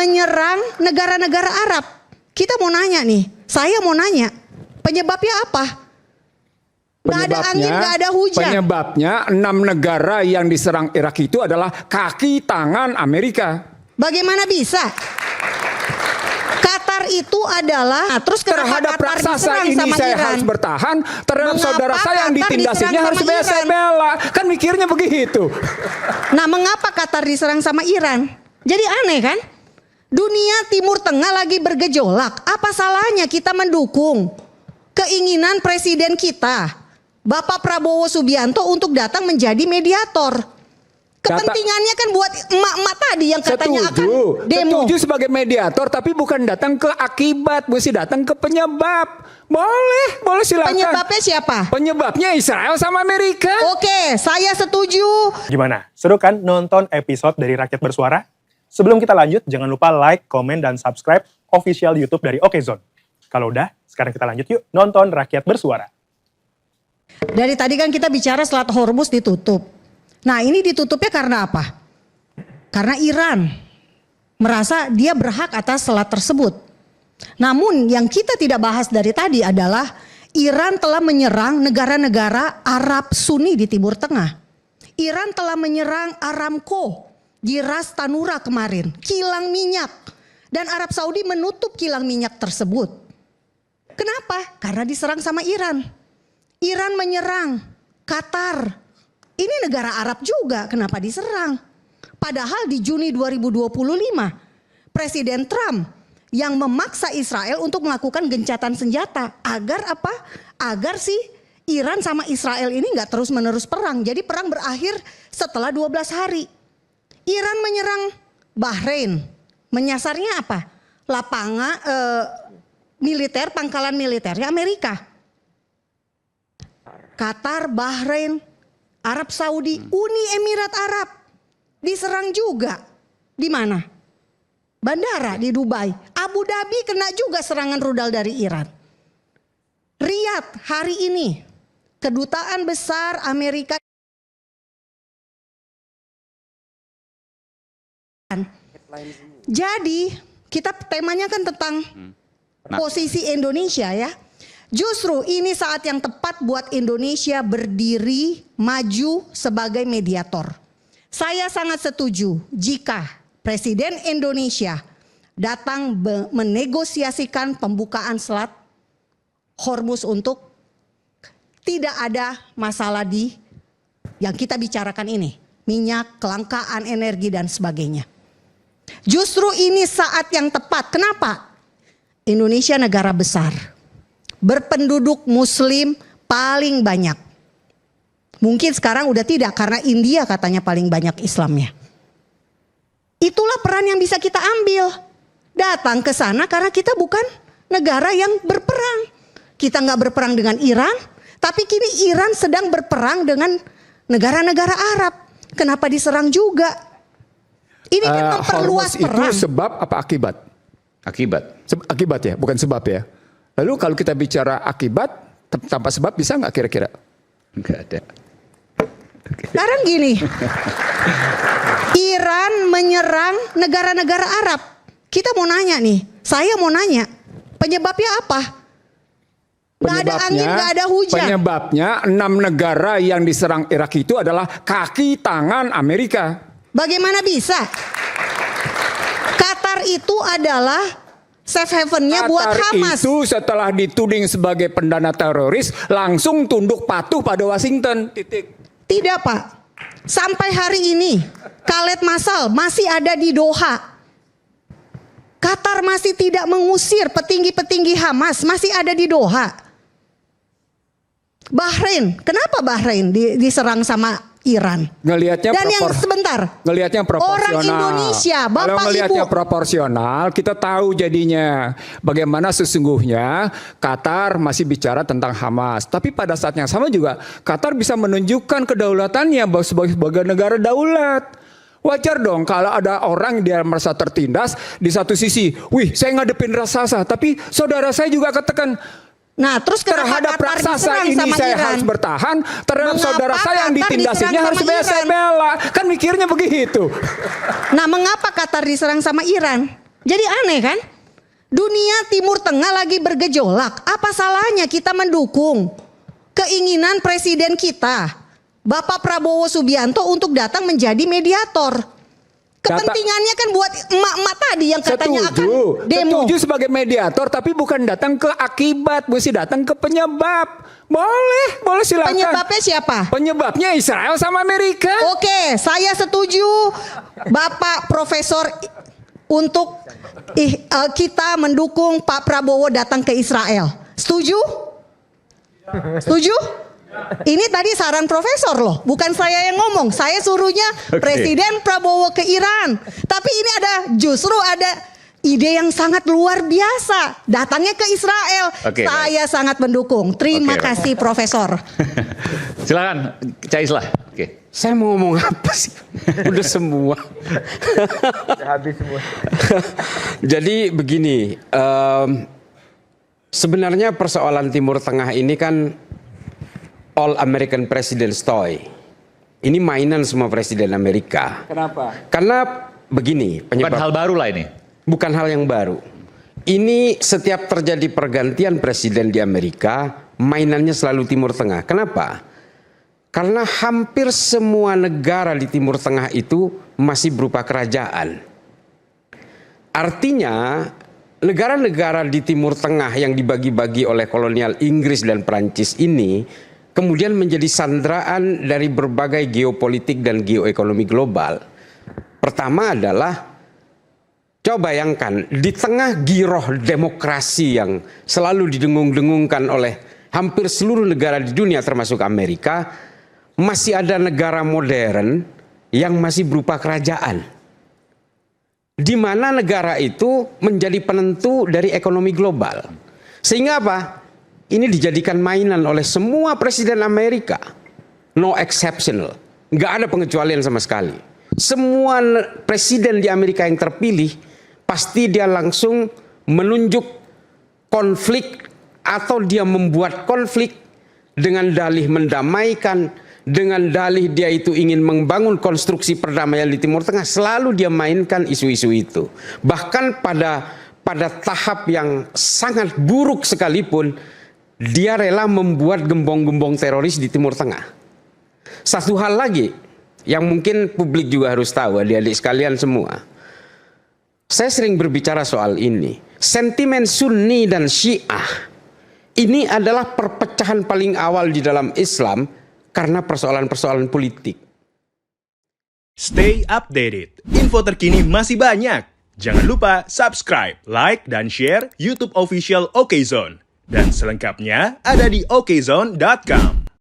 menyerang negara-negara Arab. Kita mau nanya nih, saya mau nanya, penyebabnya apa? Gak ada angin, gak ada hujan. Penyebabnya 6 negara yang diserang Irak itu adalah kaki tangan Amerika. Bagaimana bisa? Qatar itu adalah terus terhadap raksasa ini saya Iran? Harus bertahan, terhadap Mengapa saudara saya yang Qatar ditindasinya harus diserang sama saya bela. Kan mikirnya begitu. Nah, mengapa Qatar diserang sama Iran? Jadi aneh kan? Dunia Timur Tengah lagi bergejolak. Apa salahnya kita mendukung keinginan presiden kita, Bapak Prabowo Subianto, untuk datang menjadi mediator? Kepentingannya kan buat emak-emak tadi yang katanya akan demo. Setuju sebagai mediator, tapi bukan datang ke akibat, mesti datang ke penyebab. Boleh silakan. Penyebabnya siapa? Penyebabnya Israel sama Amerika. Oke, saya setuju. Gimana? Seru kan nonton episode dari Rakyat Bersuara? Sebelum kita lanjut, jangan lupa like, komen, dan subscribe official YouTube dari Okezone. Kalau udah, sekarang kita lanjut yuk nonton Rakyat Bersuara. Dari tadi kan kita bicara Selat Hormuz ditutup. Nah, ini ditutupnya karena apa? Karena Iran merasa dia berhak atas selat tersebut. Namun yang kita tidak bahas dari tadi adalah Iran telah menyerang negara-negara Arab Sunni di Timur Tengah. Iran telah menyerang Aramco di Ras Tanura kemarin, kilang minyak. Dan Arab Saudi menutup kilang minyak tersebut. Kenapa? Karena diserang sama Iran. Iran menyerang Qatar. Ini negara Arab juga, kenapa diserang? Padahal di Juni 2025, Presiden Trump yang memaksa Israel untuk melakukan gencatan senjata. Agar apa? Agar si Iran sama Israel ini nggak terus-menerus perang. Jadi perang berakhir setelah 12 hari. Iran menyerang Bahrain. Menyasarnya apa? Lapangan militer, pangkalan militernya Amerika. Qatar, Bahrain, Arab Saudi, Uni Emirat Arab diserang juga. Di mana? Bandara di Dubai. Abu Dhabi kena juga serangan rudal dari Iran. Riyadh hari ini, kedutaan besar Amerika. Jadi kita temanya kan tentang posisi Indonesia ya. Justru ini saat yang tepat buat Indonesia berdiri maju sebagai mediator. Saya sangat setuju jika Presiden Indonesia datang menegosiasikan pembukaan Selat Hormuz untuk tidak ada masalah di yang kita bicarakan ini. Minyak, kelangkaan energi dan sebagainya. Justru ini saat yang tepat. Kenapa? Indonesia negara besar. Berpenduduk muslim paling banyak. Mungkin sekarang udah tidak karena India katanya paling banyak Islamnya. Itulah peran yang bisa kita ambil. Datang ke sana karena kita bukan negara yang berperang. Kita nggak berperang dengan Iran, tapi kini Iran sedang berperang dengan negara-negara Arab. Kenapa diserang juga? Ini kan memperluas perang. Itu sebab apa akibat? Akibat ya, bukan sebab ya. Lalu kalau kita bicara akibat tanpa sebab bisa nggak kira-kira? Nggak ada. Sekarang gini, Iran menyerang negara-negara Arab. Kita mau nanya nih, saya mau nanya, penyebabnya apa? Gak ada angin, gak ada hujan. Penyebabnya 6 negara yang diserang Irak itu adalah kaki tangan Amerika. Bagaimana bisa? Qatar itu adalah safe haven-nya buat Hamas. Itu setelah dituding sebagai pendana teroris langsung tunduk patuh pada Washington. Titik. Tidak Pak, sampai hari ini Khaled Masal masih ada di Doha. Qatar masih tidak mengusir petinggi-petinggi Hamas, masih ada di Doha. Bahrain, kenapa Bahrain diserang sama Iran? Ngelihatnya dan yang sebentar, ngelihatnya proporsional. Orang Indonesia, Bapak Kalau ngelihatnya Ibu, proporsional, kita tahu jadinya bagaimana sesungguhnya Qatar masih bicara tentang Hamas. Tapi pada saat yang sama juga Qatar bisa menunjukkan kedaulatannya sebagai negara daulat. Wajar dong kalau ada orang yang dia merasa tertindas di satu sisi, wih saya ngadepin raksasa, tapi saudara saya juga katakan, nah terus terhadap raksasa ini saya Iran? Harus bertahan, terhadap Mengapa saudara saya yang Qatar ditindasinya harus diserang sama saya bela. Kan mikirnya begitu. Nah mengapa Qatar diserang sama Iran? Jadi aneh kan? Dunia Timur Tengah lagi bergejolak. Apa salahnya kita mendukung keinginan presiden kita, Bapak Prabowo Subianto, untuk datang menjadi mediator? Kepentingannya kan buat emak-emak tadi yang katanya akan demo. Setuju sebagai mediator, tapi bukan datang ke akibat, mesti datang ke penyebab. Boleh silakan. Penyebabnya siapa? Penyebabnya Israel sama Amerika. Oke, saya setuju Bapak Profesor untuk kita mendukung Pak Prabowo datang ke Israel. Setuju? Setuju? Ini tadi saran profesor loh, bukan saya yang ngomong. Saya suruhnya Presiden Prabowo ke Iran. Tapi ini justru ada ide yang sangat luar biasa, datangnya ke Israel. Saya sangat mendukung. Terima kasih Profesor. Silakan, Cak Islah. Saya mau ngomong apa sih? Udah semua. Habis semua. Jadi begini, sebenarnya persoalan Timur Tengah ini kan All American President's Toy. Ini mainan semua presiden Amerika. Kenapa? Karena begini, Bukan hal baru lah ini. bukan hal yang baru. Ini setiap terjadi pergantian presiden di Amerika, mainannya selalu Timur Tengah. Kenapa? Karena hampir semua negara di Timur Tengah itu masih berupa kerajaan. Artinya, negara-negara di Timur Tengah yang dibagi-bagi oleh kolonial Inggris dan Prancis ini kemudian menjadi sandraan dari berbagai geopolitik dan geoekonomi global. Pertama adalah, coba bayangkan, di tengah giroh demokrasi yang selalu didengung-dengungkan oleh hampir seluruh negara di dunia termasuk Amerika, masih ada negara modern yang masih berupa kerajaan. Di mana negara itu menjadi penentu dari ekonomi global. Sehingga apa? Ini dijadikan mainan oleh semua presiden Amerika. No exceptional. Nggak ada pengecualian sama sekali. Semua presiden di Amerika yang terpilih, pasti dia langsung menunjuk konflik atau dia membuat konflik dengan dalih mendamaikan, dengan dalih dia itu ingin membangun konstruksi perdamaian di Timur Tengah. Selalu dia mainkan isu-isu itu. Bahkan pada tahap yang sangat buruk sekalipun, dia rela membuat gembong-gembong teroris di Timur Tengah. Satu hal lagi yang mungkin publik juga harus tahu, adik-adik sekalian semua. Saya sering berbicara soal ini. Sentimen Sunni dan Syiah ini adalah perpecahan paling awal di dalam Islam karena persoalan-persoalan politik. Stay updated. Info terkini masih banyak. Jangan lupa subscribe, like, dan share YouTube official Okezone. Dan selengkapnya ada di okezone.com.